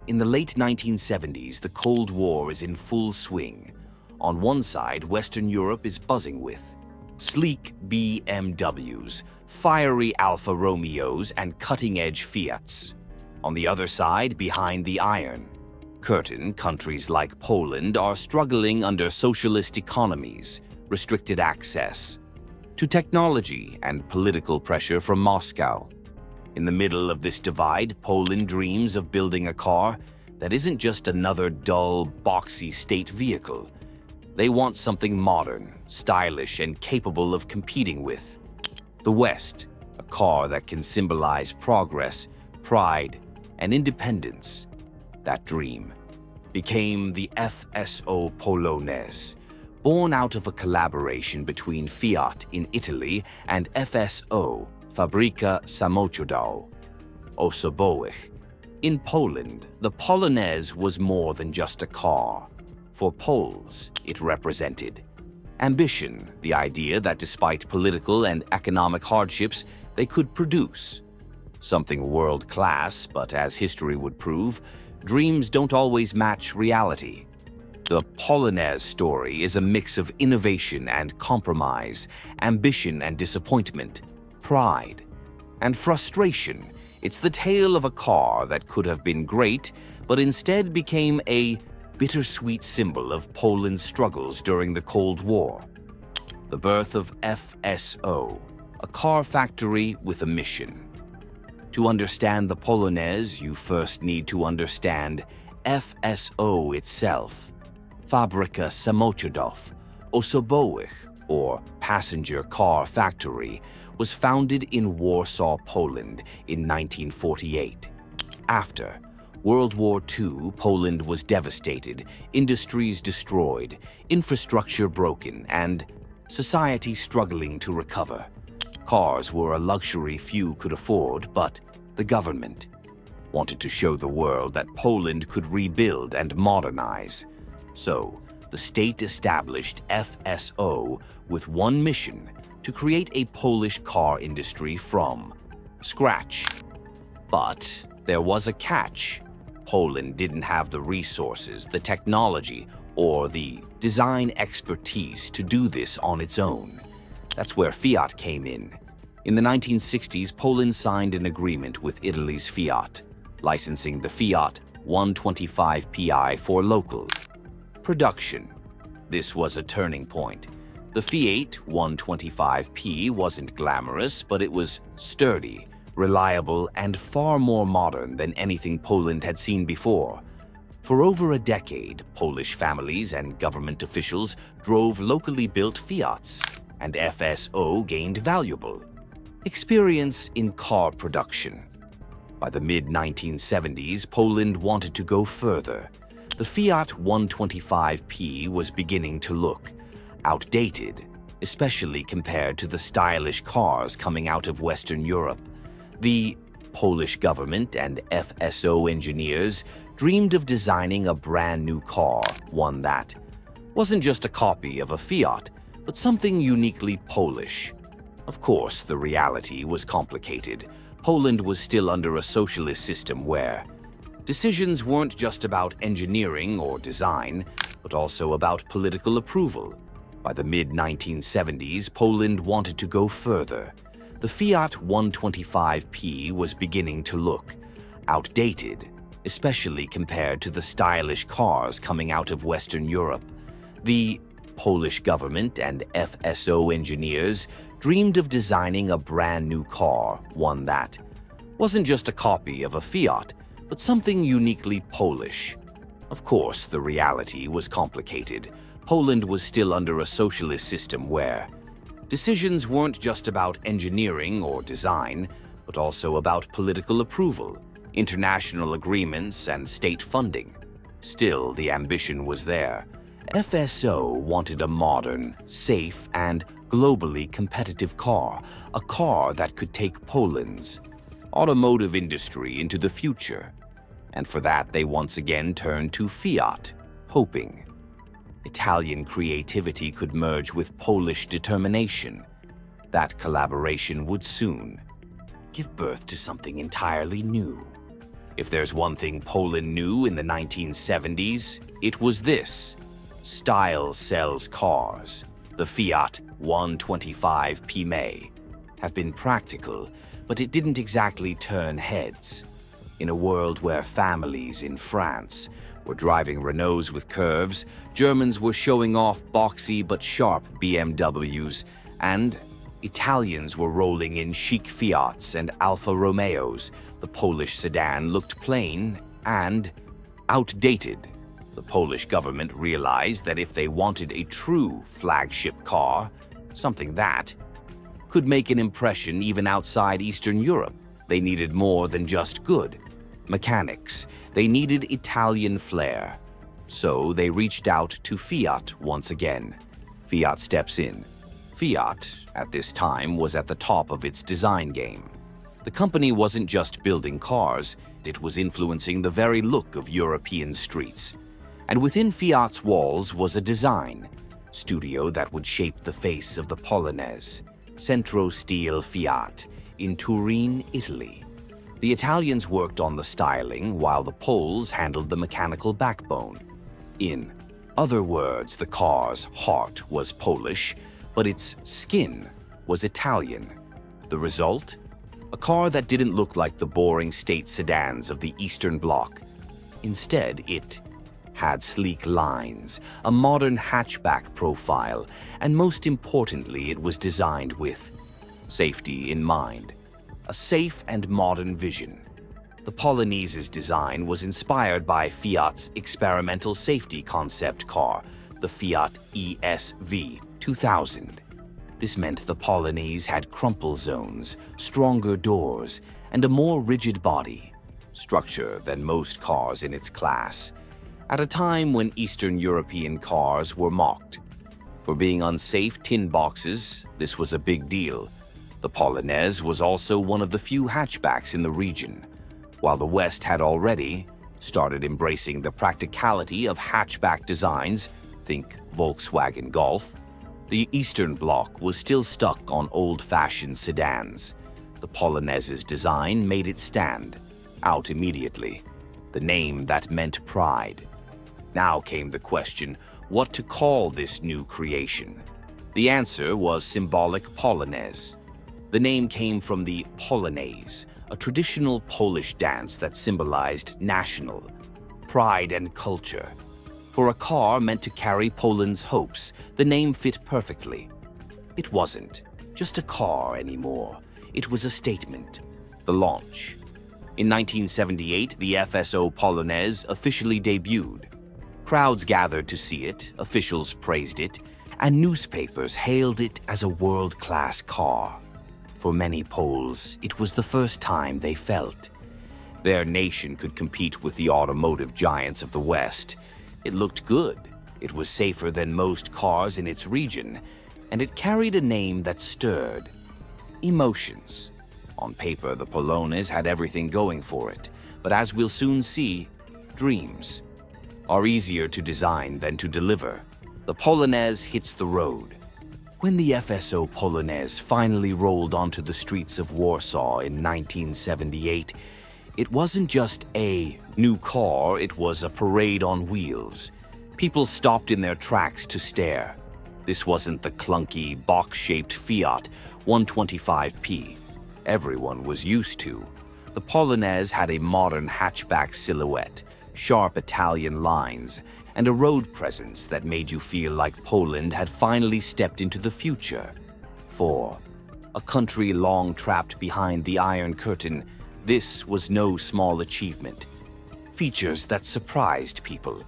In the late 1970s, the Cold War is in full swing. On one side, Western Europe is buzzing with sleek BMWs, fiery Alfa Romeos, and cutting-edge Fiats. On the other side, behind the Iron Curtain, countries like Poland are struggling under socialist economies, restricted access to technology, and political pressure from Moscow. In the middle of this divide, Poland dreams of building a car that isn't just another dull, boxy state vehicle. They want something modern, stylish, and capable of competing with the West, a car that can symbolize progress, pride, and independence. That dream became the FSO Polonez, born out of a collaboration between Fiat in Italy and FSO, Fabryka Samochodów Osobowych. In Poland, the Polonez was more than just a car. For Poles, it represented ambition, the idea that despite political and economic hardships, they could produce something world-class, but as history would prove, dreams don't always match reality. The Polonez story is a mix of innovation and compromise, ambition and disappointment, pride and frustration. It's the tale of a car that could have been great, but instead became a bittersweet symbol of Poland's struggles during the Cold War. The birth of FSO, a car factory with a mission. To understand the Polonez, you first need to understand FSO itself. Fabryka Samochodów Osobowych, or Passenger Car Factory, was founded in Warsaw, Poland in 1948. After World War II, Poland was devastated, industries destroyed, infrastructure broken, and society struggling to recover. Cars were a luxury few could afford, but the government wanted to show the world that Poland could rebuild and modernize. So, the state established FSO with one mission: to create a Polish car industry from scratch. But there was a catch. Poland didn't have the resources, the technology, or the design expertise to do this on its own. That's where Fiat came in. In the 1960s, Poland signed an agreement with Italy's Fiat, licensing the Fiat 125Pi for local production. This was a turning point. The Fiat 125P wasn't glamorous, but it was sturdy, reliable, and far more modern than anything Poland had seen before. For over a decade, Polish families and government officials drove locally built Fiats, and FSO gained valuable experience in car production. By the mid-1970s, Poland wanted to go further. The Fiat 125P was beginning to look outdated, especially compared to the stylish cars coming out of Western Europe. The Polish government and FSO engineers dreamed of designing a brand new car, one that wasn't just a copy of a Fiat, but something uniquely Polish. Of course, the reality was complicated. Poland was still under a socialist system where decisions weren't just about engineering or design, but also about political approval. By the mid-1970s, Poland wanted to go further. The Fiat 125P was beginning to look outdated, especially compared to the stylish cars coming out of Western Europe. The Polish government and FSO engineers dreamed of designing a brand new car, one that wasn't just a copy of a Fiat, but something uniquely Polish. Of course, the reality was complicated. Poland was still under a socialist system where decisions weren't just about engineering or design, but also about political approval, international agreements, and state funding. Still, the ambition was there. FSO wanted a modern, safe, and globally competitive car, a car that could take Poland's automotive industry into the future. And for that, they once again turned to Fiat, hoping Italian creativity could merge with Polish determination. That collaboration would soon give birth to something entirely new. If there's one thing Poland knew in the 1970s, it was this: style sells cars. The Fiat 125 may have been practical, but it didn't exactly turn heads. In a world where families in France were driving Renaults with curves, Germans were showing off boxy but sharp BMWs, and Italians were rolling in chic Fiats and Alfa Romeos. The Polish sedan looked plain and outdated. The Polish government realized that if they wanted a true flagship car, something that could make an impression even outside Eastern Europe, they needed more than just good mechanics. They needed Italian flair. So they reached out to Fiat once again. Fiat steps in. Fiat, at this time, was at the top of its design game. The company wasn't just building cars, it was influencing the very look of European streets. And within Fiat's walls was a design studio that would shape the face of the Polonez, Centro Stile Fiat, in Turin, Italy. The Italians worked on the styling while the Poles handled the mechanical backbone. In other words, the car's heart was Polish, but its skin was Italian. The result? A car that didn't look like the boring state sedans of the Eastern Bloc. Instead, it had sleek lines, a modern hatchback profile, and most importantly, it was designed with safety in mind. A safe and modern vision. The Polonese's design was inspired by Fiat's experimental safety concept car, the Fiat ESV 2000. This meant the Polonese had crumple zones, stronger doors, and a more rigid body structure than most cars in its class, at a time when Eastern European cars were mocked. For being unsafe tin boxes, this was a big deal. The Polonez was also one of the few hatchbacks in the region, while the West had already started embracing the practicality of hatchback designs, think Volkswagen Golf. The Eastern Bloc was still stuck on old-fashioned sedans. The Polonez's design made it stand out immediately, the name that meant pride. Now came the question, what to call this new creation? The answer was symbolic Polonez. The name came from the Polonaise, a traditional Polish dance that symbolized national pride and culture. For a car meant to carry Poland's hopes, the name fit perfectly. It wasn't just a car anymore. It was a statement. The launch. In 1978, the FSO Polonez officially debuted. Crowds gathered to see it, officials praised it, and newspapers hailed it as a world-class car. For many Poles, it was the first time they felt their nation could compete with the automotive giants of the West. It looked good, it was safer than most cars in its region, and it carried a name that stirred emotions. On paper, the Polonez had everything going for it, but as we'll soon see, dreams are easier to design than to deliver. The Polonez hits the road. When the FSO Polonez finally rolled onto the streets of Warsaw in 1978, it wasn't just a new car, it was a parade on wheels. People stopped in their tracks to stare. This wasn't the clunky, box-shaped Fiat 125p everyone was used to. The Polonez had a modern hatchback silhouette, sharp Italian lines, and a road presence that made you feel like Poland had finally stepped into the future. For a country long trapped behind the Iron Curtain, this was no small achievement. Features that surprised people.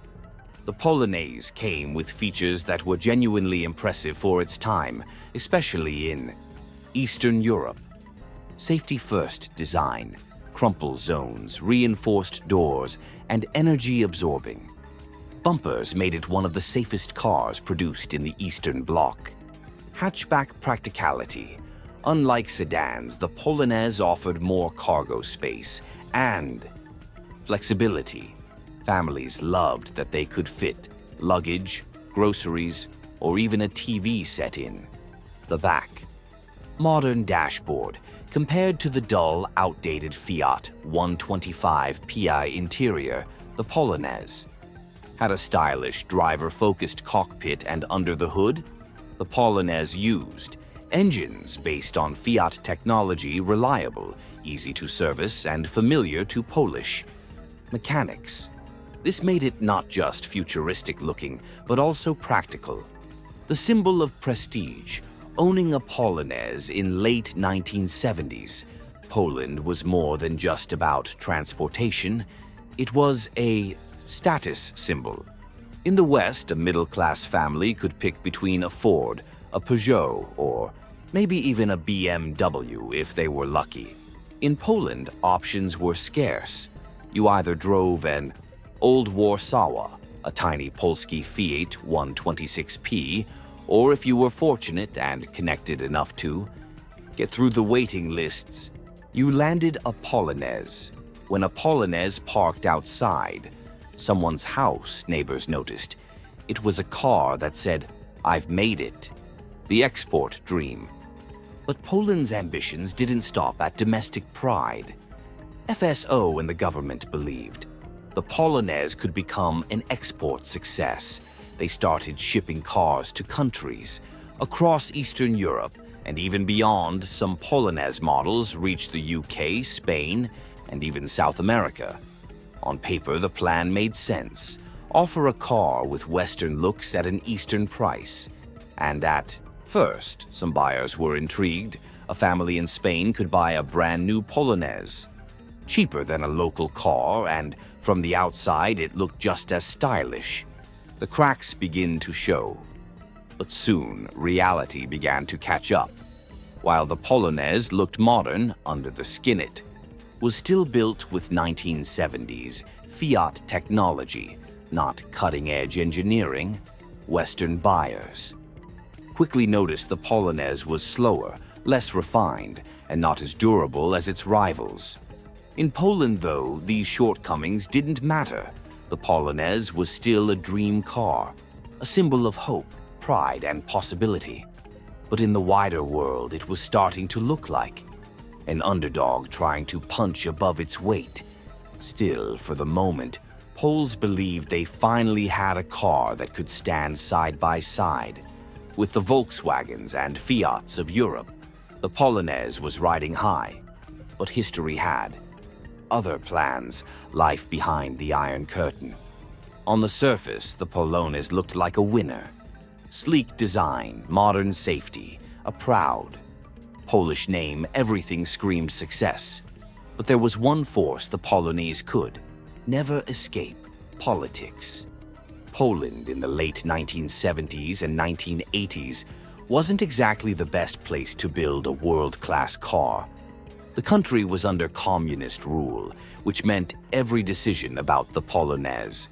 The Polonaise came with features that were genuinely impressive for its time, especially in Eastern Europe. Safety-first design, crumple zones, reinforced doors, and energy-absorbing. Bumpers made it one of the safest cars produced in the Eastern Bloc. Hatchback practicality. Unlike sedans, the Polonez offered more cargo space and flexibility. Families loved that they could fit luggage, groceries, or even a TV set in the back. Modern dashboard, Compared to the dull, outdated Fiat 125 Pi interior, the Polonez had a stylish, driver-focused cockpit, and under the hood, the Polonez used engines based on Fiat technology, reliable, easy to service, and familiar to Polish mechanics. This made it not just futuristic-looking, but also practical. The symbol of prestige, owning a Polonez in late 1970s, Poland was more than just about transportation. It was a status symbol. In the West, a middle-class family could pick between a Ford, a Peugeot, or maybe even a BMW if they were lucky. In Poland, options were scarce. You either drove an Old Warsaw, a tiny Polski Fiat 126P, or if you were fortunate and connected enough to get through the waiting lists, you landed a Polonez. When a Polonez parked outside someone's house, neighbors noticed. It was a car that said, "I've made it," the export dream. But Poland's ambitions didn't stop at domestic pride. FSO and the government believed the Polonez could become an export success. They started shipping cars to countries across Eastern Europe and even beyond. Some Polonez models reached the UK, Spain, and even South America. On paper, the plan made sense. Offer a car with Western looks at an Eastern price. And at first, some buyers were intrigued. A family in Spain could buy a brand new Polonez, cheaper than a local car, and from the outside it looked just as stylish. The cracks begin to show. But soon, reality began to catch up. While the Polonez looked modern under the skin, it was still built with 1970s Fiat technology, not cutting-edge engineering. Western buyers quickly noticed the Polonez was slower, less refined, and not as durable as its rivals. In Poland, though, these shortcomings didn't matter. The Polonez was still a dream car, a symbol of hope, pride, and possibility. But in the wider world, it was starting to look like an underdog trying to punch above its weight. Still, for the moment, Poles believed they finally had a car that could stand side by side with the Volkswagens and Fiats of Europe. The Polonez was riding high, but history had other plans, life behind the Iron Curtain. On the surface, the Polonez looked like a winner. Sleek design, modern safety, a proud Polish name, everything screamed success. But there was one force the Polonez could never escape: politics. Poland in the late 1970s and 1980s wasn't exactly the best place to build a world-class car. The country was under communist rule, which meant every decision about the Polonez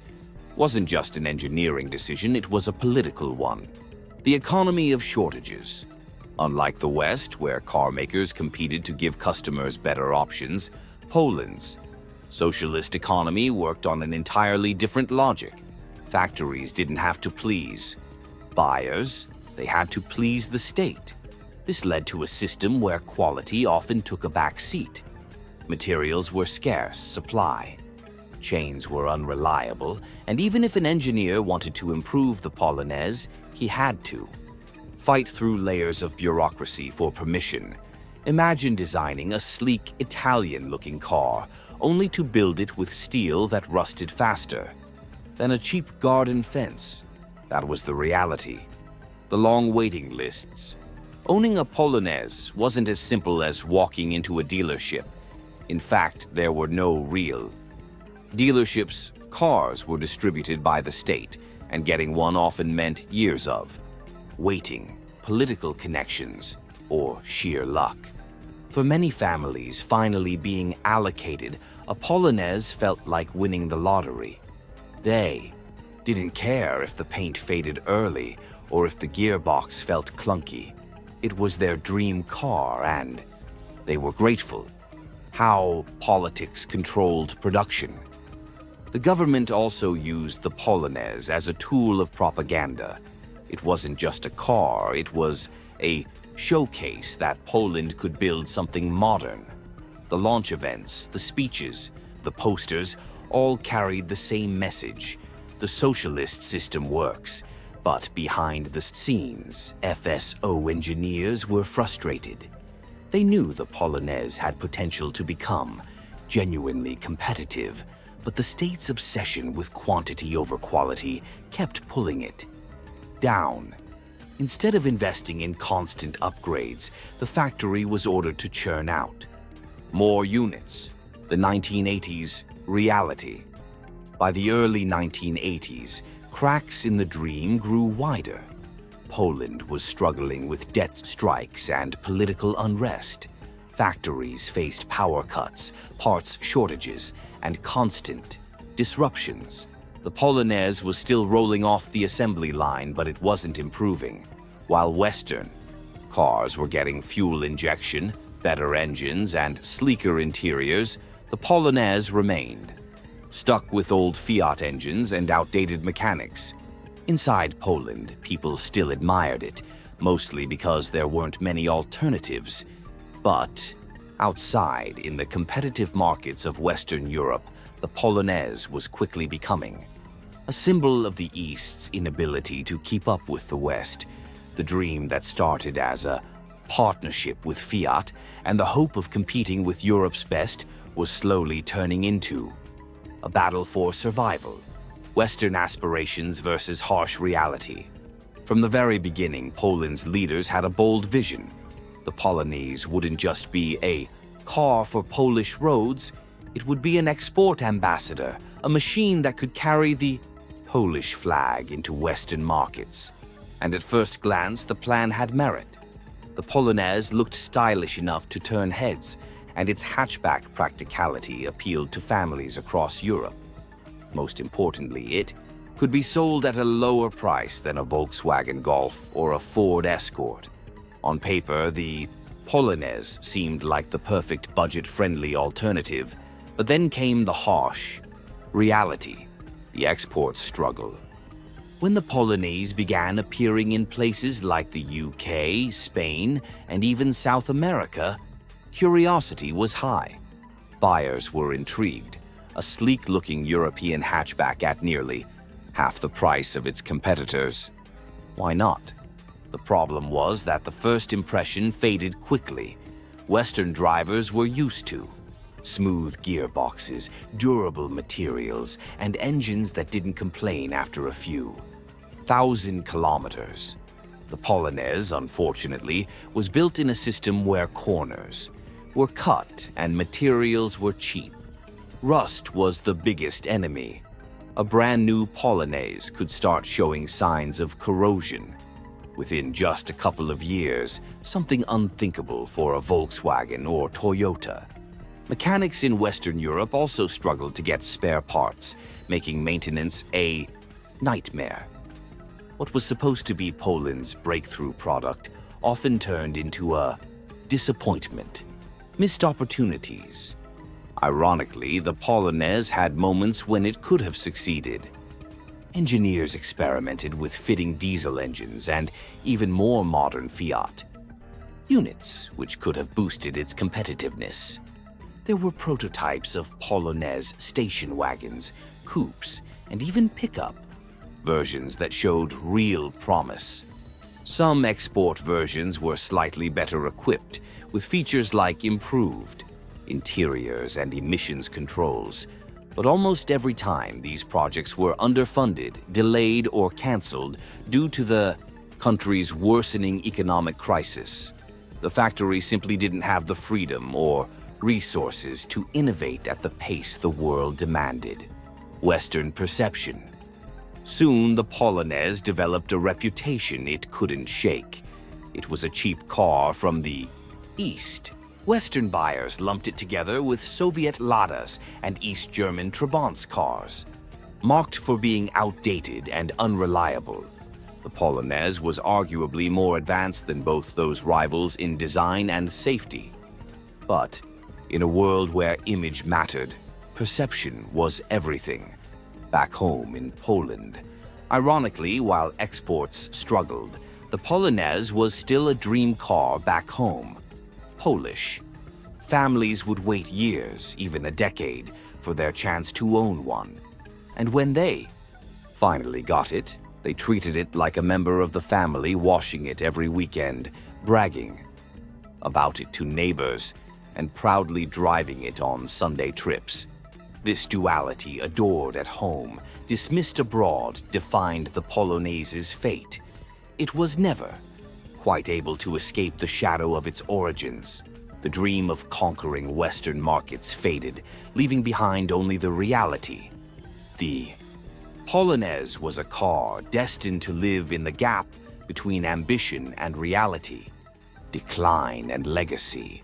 wasn't just an engineering decision, it was a political one. The economy of shortages. Unlike the West, where car makers competed to give customers better options, Poland's socialist economy worked on an entirely different logic. Factories didn't have to please buyers, they had to please the state. This led to a system where quality often took a back seat. Materials were scarce, supply chains were unreliable, and even if an engineer wanted to improve the Polonez, he had to fight through layers of bureaucracy for permission. Imagine designing a sleek, Italian-looking car, only to build it with steel that rusted faster than a cheap garden fence. That was the reality. The long waiting lists. Owning a Polonez wasn't as simple as walking into a dealership. In fact, there were no real dealerships. Cars were distributed by the state, and getting one often meant years of waiting, political connections, or sheer luck. For many families, finally being allocated a Polonez felt like winning the lottery. They didn't care if the paint faded early or if the gearbox felt clunky. It was their dream car, and they were grateful. How politics controlled production. The government also used the Polonez as a tool of propaganda. It wasn't just a car, it was a showcase that Poland could build something modern. The launch events, the speeches, the posters all carried the same message. The socialist system works, but behind the scenes, FSO engineers were frustrated. They knew the Polonez had potential to become genuinely competitive, but the state's obsession with quantity over quality kept pulling it down. Instead of investing in constant upgrades, the factory was ordered to churn out more units. The 1980s reality. By the early 1980s, cracks in the dream grew wider. Poland was struggling with debt strikes and political unrest. Factories faced power cuts, parts shortages, and constant disruptions. The Polonez was still rolling off the assembly line, but it wasn't improving. While Western cars were getting fuel injection, better engines, and sleeker interiors, the Polonez remained stuck with old Fiat engines and outdated mechanics. Inside Poland, people still admired it, mostly because there weren't many alternatives. But outside, in the competitive markets of Western Europe, the Polonez was quickly becoming a symbol of the East's inability to keep up with the West. The dream that started as a partnership with Fiat and the hope of competing with Europe's best was slowly turning into a battle for survival. Western aspirations versus harsh reality. From the very beginning, Poland's leaders had a bold vision. The Polonez wouldn't just be a car for Polish roads, it would be an export ambassador, a machine that could carry the Polish flag into Western markets. And at first glance, the plan had merit. The Polonez looked stylish enough to turn heads, and its hatchback practicality appealed to families across Europe. Most importantly, it could be sold at a lower price than a Volkswagen Golf or a Ford Escort. On paper, the Polonez seemed like the perfect budget-friendly alternative, but then came the harsh reality, the export struggle. When the Polonez began appearing in places like the UK, Spain, and even South America, curiosity was high. Buyers were intrigued. A sleek-looking European hatchback at nearly half the price of its competitors. Why not? The problem was that the first impression faded quickly. Western drivers were used to smooth gearboxes, durable materials, and engines that didn't complain after a few 1,000 kilometers. The Polonez, unfortunately, was built in a system where corners were cut and materials were cheap. Rust was the biggest enemy. A brand new Polonez could start showing signs of corrosion. Within just a couple of years, something unthinkable for a Volkswagen or Toyota. Mechanics in Western Europe also struggled to get spare parts, making maintenance a nightmare. What was supposed to be Poland's breakthrough product often turned into a disappointment. Missed opportunities. Ironically, the Polonez had moments when it could have succeeded. Engineers experimented with fitting diesel engines and even more modern Fiat units, which could have boosted its competitiveness. There were prototypes of Polonez station wagons, coupes, and even pickup versions that showed real promise. Some export versions were slightly better equipped, with features like improved interiors and emissions controls. But almost every time, these projects were underfunded, delayed, or cancelled due to the country's worsening economic crisis. The factory simply didn't have the freedom or resources to innovate at the pace the world demanded. Western perception. Soon, the Polonez developed a reputation it couldn't shake. It was a cheap car from the East. Western buyers lumped it together with Soviet Ladas and East German Trabants cars, mocked for being outdated and unreliable. The Polonez was arguably more advanced than both those rivals in design and safety. But in a world where image mattered, perception was everything. Back home in Poland, ironically, while exports struggled, The Polonez was still a dream car back home. Polish. Families would wait years, even a decade, for their chance to own one. And when they finally got it, they treated it like a member of the family, washing it every weekend, bragging about it to neighbors, and proudly driving it on Sunday trips. This duality, adored at home, dismissed abroad, defined the Polonez's fate. It was never quite able to escape the shadow of its origins. The dream of conquering Western markets faded, leaving behind only the reality. The Polonez was a car destined to live in the gap between ambition and reality, decline and legacy.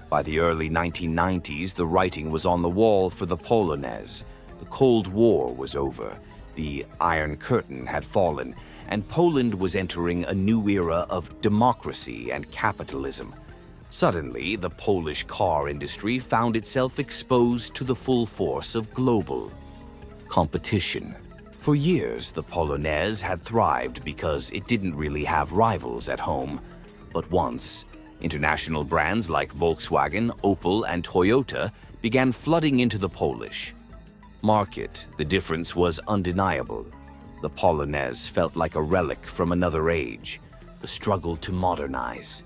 By the early 1990s, the writing was on the wall for the Polonez. The Cold War was over, the Iron Curtain had fallen, and Poland was entering a new era of democracy and capitalism. Suddenly, the Polish car industry found itself exposed to the full force of global competition. For years, the Polonez had thrived because it didn't really have rivals at home. But once, international brands like Volkswagen, Opel, and Toyota began flooding into the Polish market. The difference was undeniable. The Polonez felt like a relic from another age, the struggle to modernize.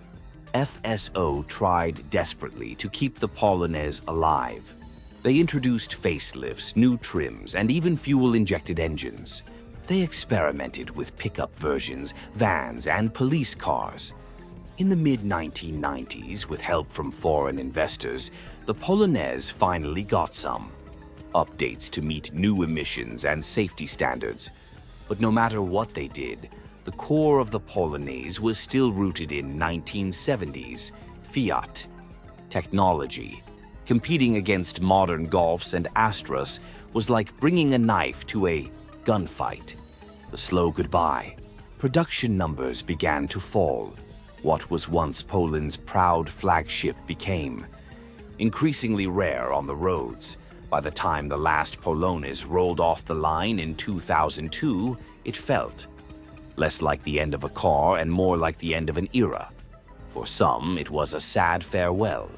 FSO tried desperately to keep the Polonez alive. They introduced facelifts, new trims, and even fuel-injected engines. They experimented with pickup versions, vans, and police cars. In the mid-1990s, with help from foreign investors, the Polonez finally got some updates to meet new emissions and safety standards. But no matter what they did, the core of the Polonez was still rooted in 1970s Fiat technology. Competing against modern Golfs and Astras was like bringing a knife to a gunfight. The slow goodbye. Production numbers began to fall. What was once Poland's proud flagship became increasingly rare on the roads. By the time the last Polonez rolled off the line in 2002, it felt less like the end of a car and more like the end of an era. For some, it was a sad farewell.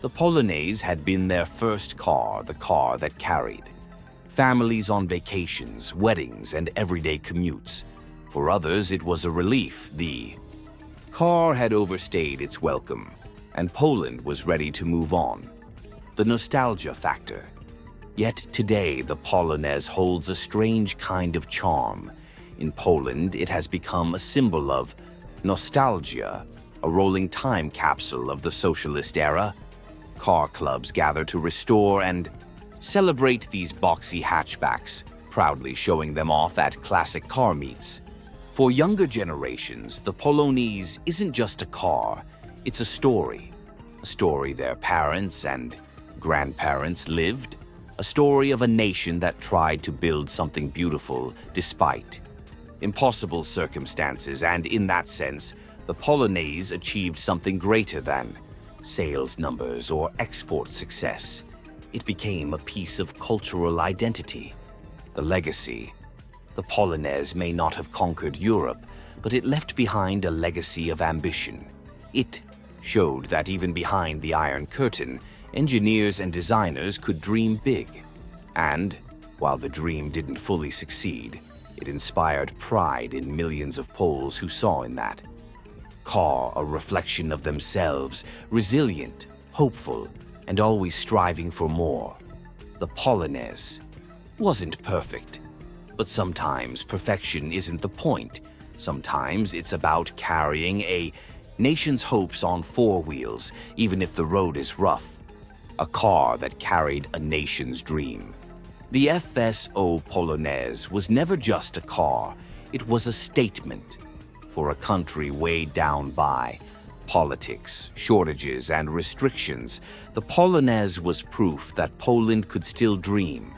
The Polonez had been their first car, the car that carried families on vacations, weddings, and everyday commutes. For others, it was a relief. The car had overstayed its welcome, and Poland was ready to move on. The nostalgia factor. Yet today, the Polonez holds a strange kind of charm. In Poland, it has become a symbol of nostalgia, a rolling time capsule of the socialist era. Car clubs gather to restore and celebrate these boxy hatchbacks, proudly showing them off at classic car meets. For younger generations, the Polonez isn't just a car, it's a story their parents and grandparents lived, a story of a nation that tried to build something beautiful despite impossible circumstances, and in that sense, the Polonez achieved something greater than sales numbers or export success. It became a piece of cultural identity. The legacy. The Polonez may not have conquered Europe, but it left behind a legacy of ambition. It showed that even behind the Iron Curtain, engineers and designers could dream big. And, while the dream didn't fully succeed, it inspired pride in millions of Poles who saw in that car a reflection of themselves, resilient, hopeful, and always striving for more. The Polonez wasn't perfect, but sometimes perfection isn't the point. Sometimes it's about carrying a nation's hopes on four wheels, even if the road is rough. A car that carried a nation's dream. The FSO Polonez was never just a car, it was a statement. For a country weighed down by politics, shortages, and restrictions, the Polonez was proof that Poland could still dream.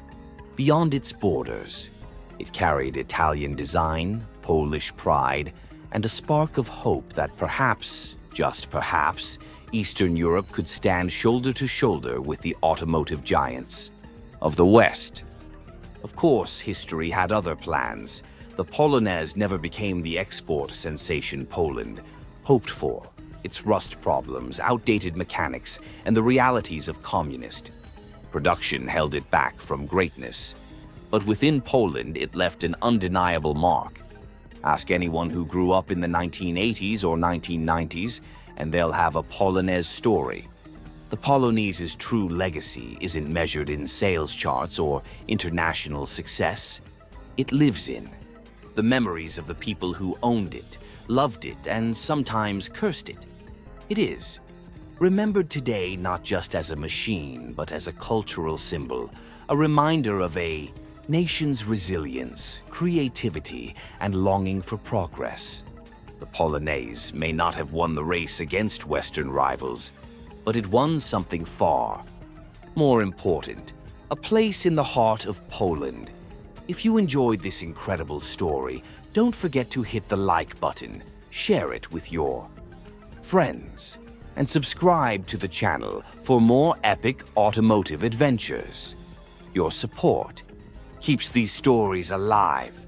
Beyond its borders, it carried Italian design, Polish pride, and a spark of hope that perhaps, just perhaps, Eastern Europe could stand shoulder to shoulder with the automotive giants of the West. Of course, history had other plans. The Polonez never became the export sensation Poland hoped for. Its rust problems, outdated mechanics, and the realities of communist production held it back from greatness. But within Poland, it left an undeniable mark. Ask anyone who grew up in the 1980s or 1990s, and they'll have a Polonez story. The Polonese's true legacy isn't measured in sales charts or international success. It lives in the memories of the people who owned it, loved it, and sometimes cursed it. It is remembered today not just as a machine, but as a cultural symbol, a reminder of a nation's resilience, creativity, and longing for progress. The Polonaise may not have won the race against Western rivals, but it won something far more important, a place in the heart of Poland. If you enjoyed this incredible story, don't forget to hit the like button, share it with your friends, and subscribe to the channel for more epic automotive adventures. Your support keeps these stories alive